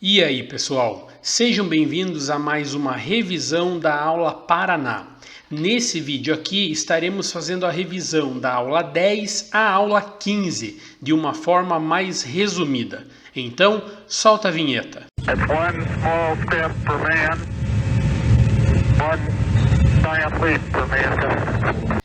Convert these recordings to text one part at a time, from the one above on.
E aí, pessoal? Sejam bem-vindos a mais uma revisão da aula Paraná. Nesse vídeo aqui estaremos fazendo a revisão da aula 10 à aula 15 de uma forma mais resumida. Então, solta a vinheta.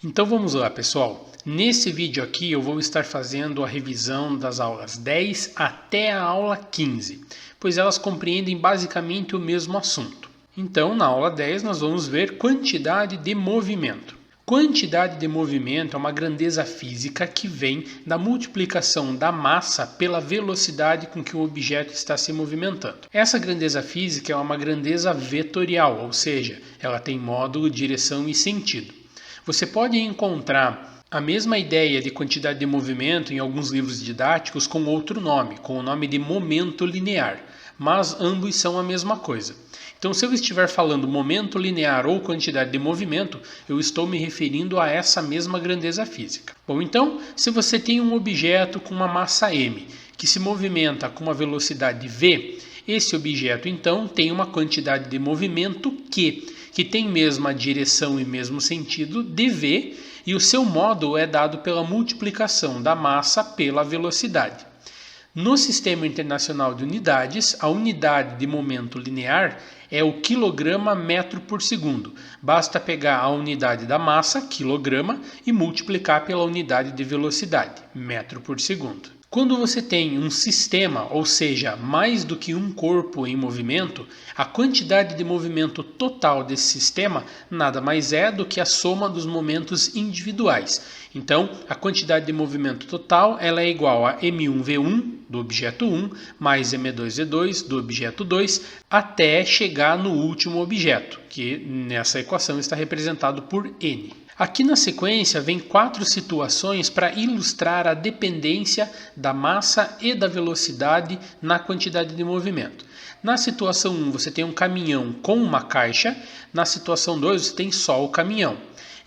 Então vamos lá, pessoal. Nesse vídeo aqui eu vou estar fazendo a revisão das aulas 10 até a aula 15, pois elas compreendem basicamente o mesmo assunto. Então, na aula 10 nós vamos ver quantidade de movimento. Quantidade de movimento é uma grandeza física que vem da multiplicação da massa pela velocidade com que o objeto está se movimentando. Essa grandeza física é uma grandeza vetorial, ou seja, ela tem módulo, direção e sentido. Você pode encontrar a mesma ideia de quantidade de movimento em alguns livros didáticos com outro nome, com o nome de momento linear, mas ambos são a mesma coisa. Então, se eu estiver falando momento linear ou quantidade de movimento, eu estou me referindo a essa mesma grandeza física. Bom, então, se você tem um objeto com uma massa m, que se movimenta com uma velocidade v, esse objeto, então, tem uma quantidade de movimento que tem mesma direção e mesmo sentido dv, e o seu módulo é dado pela multiplicação da massa pela velocidade. No Sistema Internacional de Unidades, a unidade de momento linear é o quilograma metro por segundo. Basta pegar a unidade da massa, quilograma, e multiplicar pela unidade de velocidade, metro por segundo. Quando você tem um sistema, ou seja, mais do que um corpo em movimento, a quantidade de movimento total desse sistema nada mais é do que a soma dos momentos individuais. Então, a quantidade de movimento total ela é igual a m1v1 do objeto 1 mais m2v2 do objeto 2 até chegar no último objeto, que nessa equação está representado por n. Aqui na sequência vem 4 situações para ilustrar a dependência da massa e da velocidade na quantidade de movimento. Na situação 1 você tem um caminhão com uma caixa, na situação 2 você tem só o caminhão.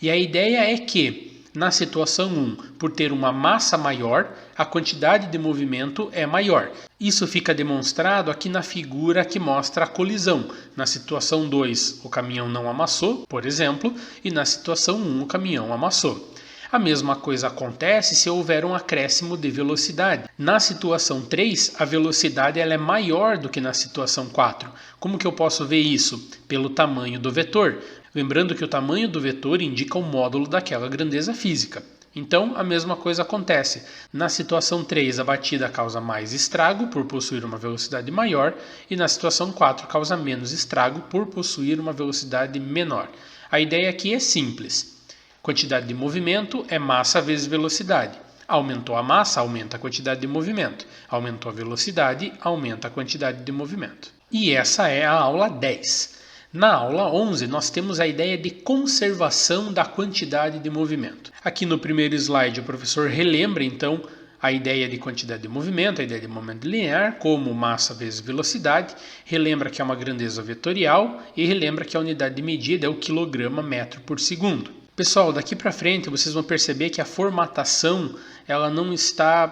E a ideia é que na situação 1, por ter uma massa maior, a quantidade de movimento é maior. Isso fica demonstrado aqui na figura que mostra a colisão. Na situação 2, o caminhão não amassou, por exemplo, e na situação 1, o caminhão amassou. A mesma coisa acontece se houver um acréscimo de velocidade. Na situação 3, a velocidade ela é maior do que na situação 4. Como que eu posso ver isso? Pelo tamanho do vetor. Lembrando que o tamanho do vetor indica o módulo daquela grandeza física. Então, a mesma coisa acontece. Na situação 3, a batida causa mais estrago por possuir uma velocidade maior, e na situação 4 causa menos estrago por possuir uma velocidade menor. A ideia aqui é simples. Quantidade de movimento é massa vezes velocidade. Aumentou a massa, aumenta a quantidade de movimento. Aumentou a velocidade, aumenta a quantidade de movimento. E essa é a aula 10. Na aula 11, nós temos a ideia de conservação da quantidade de movimento. Aqui no primeiro slide, o professor relembra, então, a ideia de quantidade de movimento, a ideia de momento linear, como massa vezes velocidade, relembra que é uma grandeza vetorial e relembra que a unidade de medida é o quilograma metro por segundo. Pessoal, daqui para frente vocês vão perceber que a formatação ela não está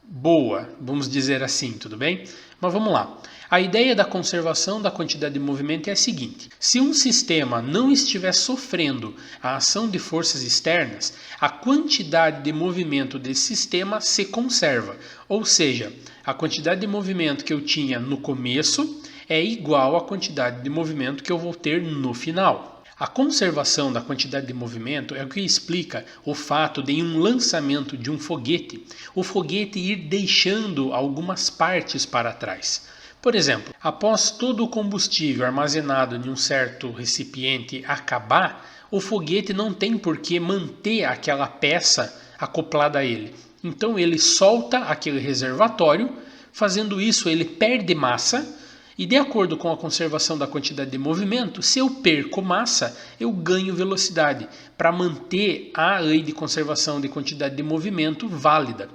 boa, vamos dizer assim, tudo bem? Mas vamos lá. A ideia da conservação da quantidade de movimento é a seguinte: se um sistema não estiver sofrendo a ação de forças externas, a quantidade de movimento desse sistema se conserva. Ou seja, a quantidade de movimento que eu tinha no começo é igual à quantidade de movimento que eu vou ter no final. A conservação da quantidade de movimento é o que explica o fato de, em um lançamento de um foguete, o foguete ir deixando algumas partes para trás. Por exemplo, após todo o combustível armazenado em um certo recipiente acabar, o foguete não tem por que manter aquela peça acoplada a ele. Então ele solta aquele reservatório, fazendo isso ele perde massa, e de acordo com a conservação da quantidade de movimento, se eu perco massa, eu ganho velocidade, para manter a lei de conservação de quantidade de movimento válida.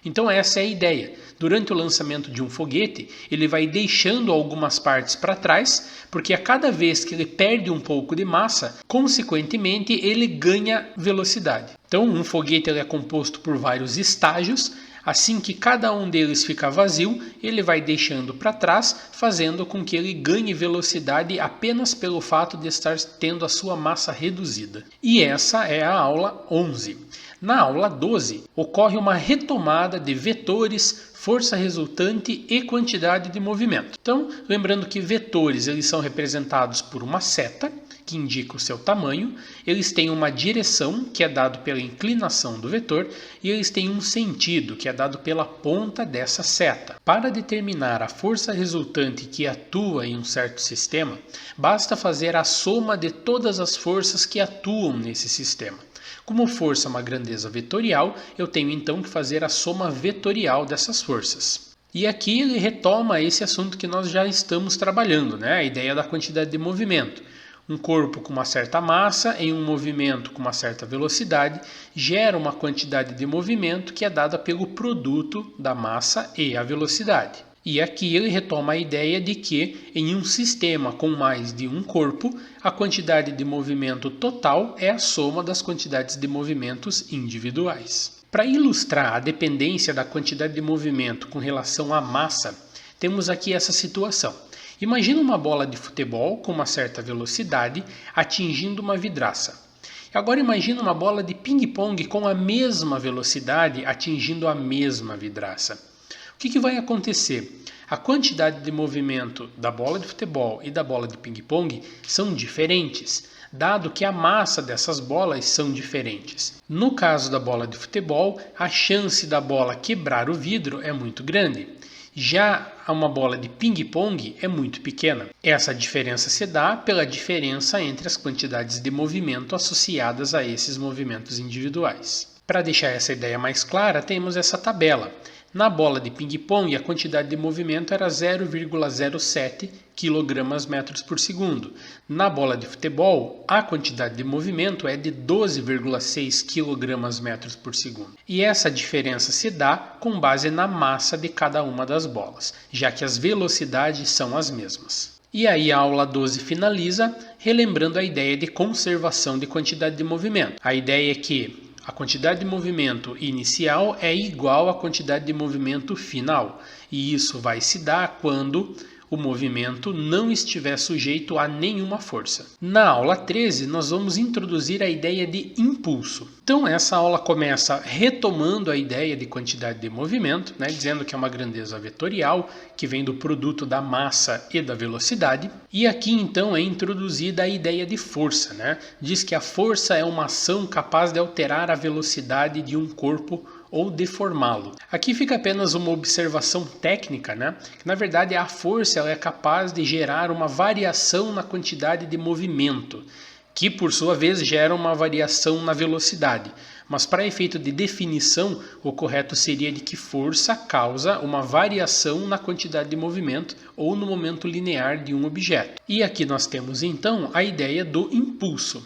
Então essa é a ideia. Durante o lançamento de um foguete, ele vai deixando algumas partes para trás, porque a cada vez que ele perde um pouco de massa, consequentemente ele ganha velocidade. Então um foguete ele é composto por vários estágios. Assim que cada um deles fica vazio, ele vai deixando para trás, fazendo com que ele ganhe velocidade apenas pelo fato de estar tendo a sua massa reduzida. E essa é a aula 11. Na aula 12, ocorre uma retomada de vetores, força resultante e quantidade de movimento. Então, lembrando que vetores eles são representados por uma seta, que indica o seu tamanho, eles têm uma direção, que é dado pela inclinação do vetor, e eles têm um sentido, que é dado pela ponta dessa seta. Para determinar a força resultante que atua em um certo sistema, basta fazer a soma de todas as forças que atuam nesse sistema. Como força é uma grandeza vetorial, eu tenho então que fazer a soma vetorial dessas forças. E aqui ele retoma esse assunto que nós já estamos trabalhando, né? A ideia da quantidade de movimento. Um corpo com uma certa massa em um movimento com uma certa velocidade gera uma quantidade de movimento que é dada pelo produto da massa e a velocidade. E aqui ele retoma a ideia de que em um sistema com mais de um corpo, a quantidade de movimento total é a soma das quantidades de movimentos individuais. Para ilustrar a dependência da quantidade de movimento com relação à massa, temos aqui essa situação. Imagina uma bola de futebol com uma certa velocidade atingindo uma vidraça. Agora imagina uma bola de ping-pong com a mesma velocidade atingindo a mesma vidraça. O que vai acontecer? A quantidade de movimento da bola de futebol e da bola de ping-pong são diferentes, dado que a massa dessas bolas são diferentes. No caso da bola de futebol, a chance da bola quebrar o vidro é muito grande. Já uma bola de ping-pong é muito pequena. Essa diferença se dá pela diferença entre as quantidades de movimento associadas a esses movimentos individuais. Para deixar essa ideia mais clara, temos essa tabela. Na bola de ping-pong, a quantidade de movimento era 0,07 kg/m por segundo. Na bola de futebol, a quantidade de movimento é de 12,6 kg/m por segundo. E essa diferença se dá com base na massa de cada uma das bolas, já que as velocidades são as mesmas. E aí a aula 12 finaliza relembrando a ideia de conservação de quantidade de movimento. A ideia é que a quantidade de movimento inicial é igual à quantidade de movimento final, e isso vai se dar quando o movimento não estiver sujeito a nenhuma força. Na aula 13, nós vamos introduzir a ideia de impulso. Então, essa aula começa retomando a ideia de quantidade de movimento, dizendo que é uma grandeza vetorial, que vem do produto da massa e da velocidade. E aqui, então, é introduzida a ideia de força. Diz que a força é uma ação capaz de alterar a velocidade de um corpo ou deformá-lo. Aqui fica apenas uma observação técnica, que na verdade a força ela é capaz de gerar uma variação na quantidade de movimento, que por sua vez gera uma variação na velocidade. Mas para efeito de definição, o correto seria de que força causa uma variação na quantidade de movimento ou no momento linear de um objeto. E aqui nós temos então a ideia do impulso.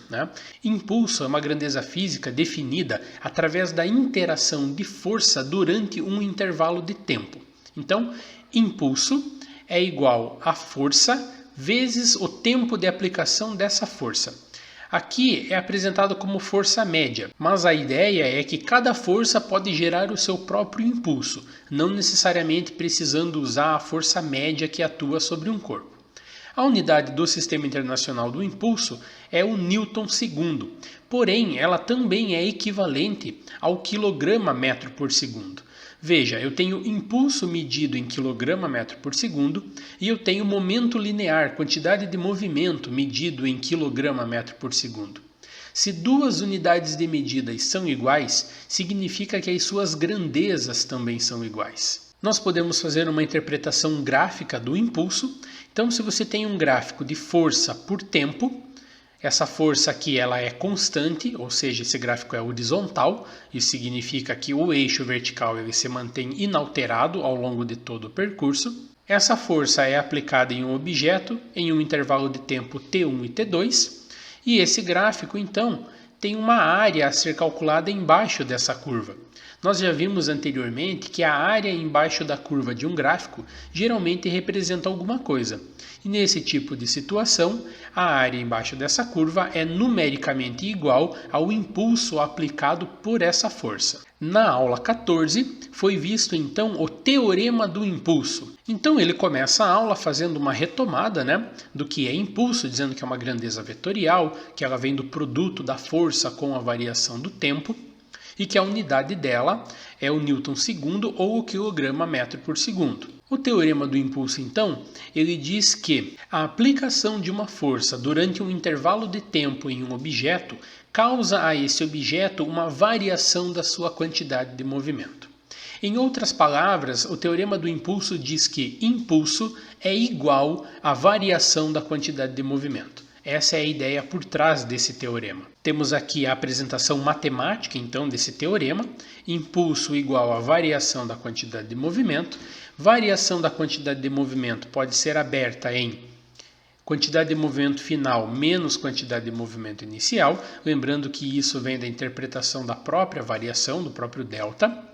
Impulso é uma grandeza física definida através da interação de força durante um intervalo de tempo. Então, impulso é igual a força vezes o tempo de aplicação dessa força. Aqui é apresentado como força média, mas a ideia é que cada força pode gerar o seu próprio impulso, não necessariamente precisando usar a força média que atua sobre um corpo. A unidade do Sistema Internacional do Impulso é o Newton-segundo, porém ela também é equivalente ao quilograma-metro por segundo. Veja, eu tenho impulso medido em quilograma-metro por segundo e eu tenho momento linear, quantidade de movimento medido em quilograma-metro por segundo. Se duas unidades de medidas são iguais, significa que as suas grandezas também são iguais. Nós podemos fazer uma interpretação gráfica do impulso. Então, se você tem um gráfico de força por tempo, essa força aqui ela é constante, ou seja, esse gráfico é horizontal. Isso significa que o eixo vertical ele se mantém inalterado ao longo de todo o percurso. Essa força é aplicada em um objeto em um intervalo de tempo T1 e T2. E esse gráfico, então, tem uma área a ser calculada embaixo dessa curva. Nós já vimos anteriormente que a área embaixo da curva de um gráfico geralmente representa alguma coisa. E nesse tipo de situação, a área embaixo dessa curva é numericamente igual ao impulso aplicado por essa força. Na aula 14, foi visto então o teorema do impulso. Então ele começa a aula fazendo uma retomada, do que é impulso, dizendo que é uma grandeza vetorial, que ela vem do produto da força com a variação do tempo, e que a unidade dela é o Newton-segundo ou o quilograma-metro por segundo. O teorema do impulso, então, ele diz que a aplicação de uma força durante um intervalo de tempo em um objeto causa a esse objeto uma variação da sua quantidade de movimento. Em outras palavras, o teorema do impulso diz que impulso é igual à variação da quantidade de movimento. Essa é a ideia por trás desse teorema. Temos aqui a apresentação matemática, então, desse teorema. Impulso igual à variação da quantidade de movimento. Variação da quantidade de movimento pode ser aberta em quantidade de movimento final menos quantidade de movimento inicial. Lembrando que isso vem da interpretação da própria variação, do próprio delta.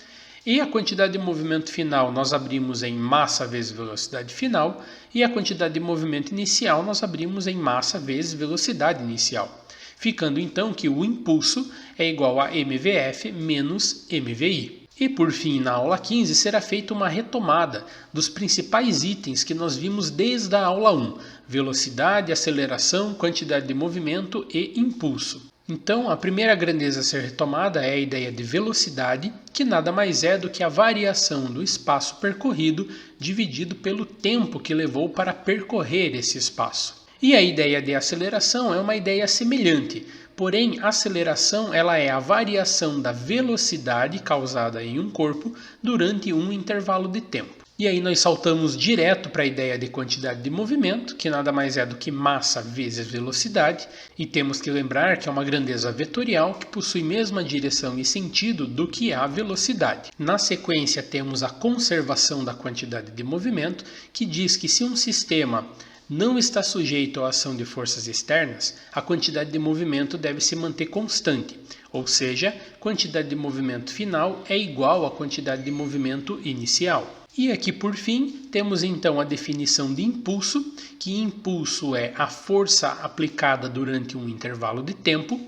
E a quantidade de movimento final nós abrimos em massa vezes velocidade final, e a quantidade de movimento inicial nós abrimos em massa vezes velocidade inicial, ficando então que o impulso é igual a mvf menos mvi. E por fim, na aula 15, será feita uma retomada dos principais itens que nós vimos desde a aula 1, velocidade, aceleração, quantidade de movimento e impulso. Então, a primeira grandeza a ser retomada é a ideia de velocidade, que nada mais é do que a variação do espaço percorrido dividido pelo tempo que levou para percorrer esse espaço. E a ideia de aceleração é uma ideia semelhante, porém a aceleração ela é a variação da velocidade causada em um corpo durante um intervalo de tempo. E aí nós saltamos direto para a ideia de quantidade de movimento, que nada mais é do que massa vezes velocidade, e temos que lembrar que é uma grandeza vetorial que possui mesma direção e sentido do que a velocidade. Na sequência temos a conservação da quantidade de movimento, que diz que se um sistema não está sujeito à ação de forças externas, a quantidade de movimento deve se manter constante, ou seja, quantidade de movimento final é igual à quantidade de movimento inicial. E aqui por fim temos então a definição de impulso, que impulso é a força aplicada durante um intervalo de tempo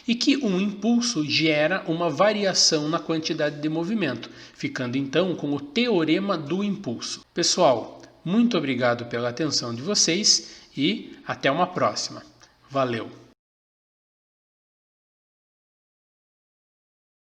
e que um impulso gera uma variação na quantidade de movimento, ficando então com o teorema do impulso. Pessoal, muito obrigado pela atenção de vocês e até uma próxima. Valeu!